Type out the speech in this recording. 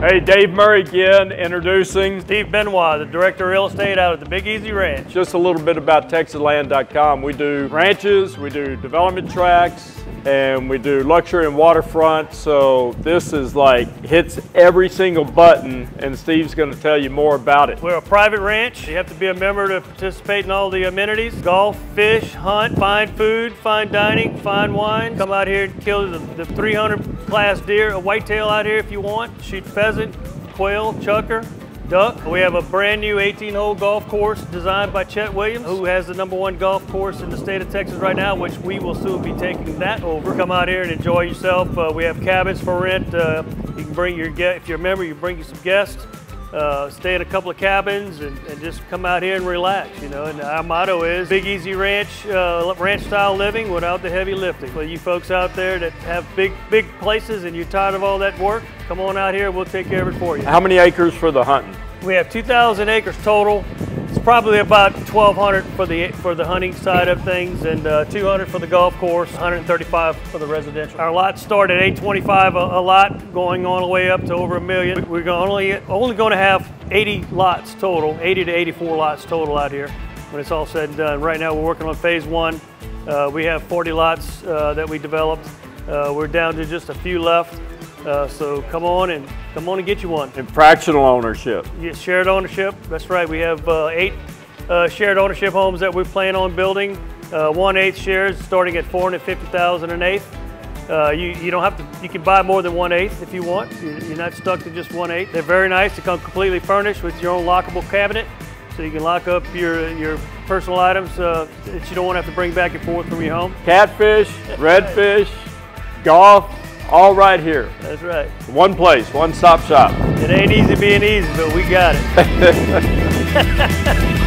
Hey, Dave Murray again, introducing Steve Benoit, the Director of Real Estate out at the Big Easy Ranch. just a little bit about TexasLand.com. We do ranches, we do development tracts, and we do luxury and waterfront. So this is like, hits every single button, and Steve's gonna tell you more about it. We're a private ranch. You have to be a member to participate in all the amenities. Golf, fish, hunt, fine food, fine dining, fine wine. Come out here and kill the 300 class deer, a whitetail out here if you want. Shoot pheasant, quail, chucker, duck. We have a brand new 18-hole golf course designed by Chet Williams, who has the #1 golf course in the state of Texas right now, which we will soon be taking that over. Come out here and enjoy yourself. We have cabins for rent. You can bring your guests, if you're a member, you bring you some guests. Stay in a couple of cabins and just come out here and relax, you know. And our motto is Big Easy Ranch, ranch style living without the heavy lifting. For you folks out there that have big places and you're tired of all that work, come on out here, we'll take care of it for you. How many acres for the hunting? We have 2,000 acres total. It's probably about 1,200 for the hunting side of things, and 200 for the golf course, 135 for the residential. Our lots start at $825 a lot, going all the way up to over $1 million. We're only going to have 80 lots total, 80 to 84 lots total out here when it's all said and done. Right now we're working on phase 1. We have 40 lots that we developed. We're down to just a few left. So come on and get you one. And fractional ownership. Yeah, shared ownership. That's right. We have 8 shared ownership homes that we plan on building. 1/8 shares starting at $450,000 an eighth. You don't have to. You can buy more than 1/8 if you want. You're not stuck to just 1/8. They're very nice. They come completely furnished with your own lockable cabinet, so you can lock up your personal items that you don't want to have to bring back and forth from your home. Catfish, redfish, golf. All right here. That's right. One place, one stop shop. It ain't easy being easy, but we got it.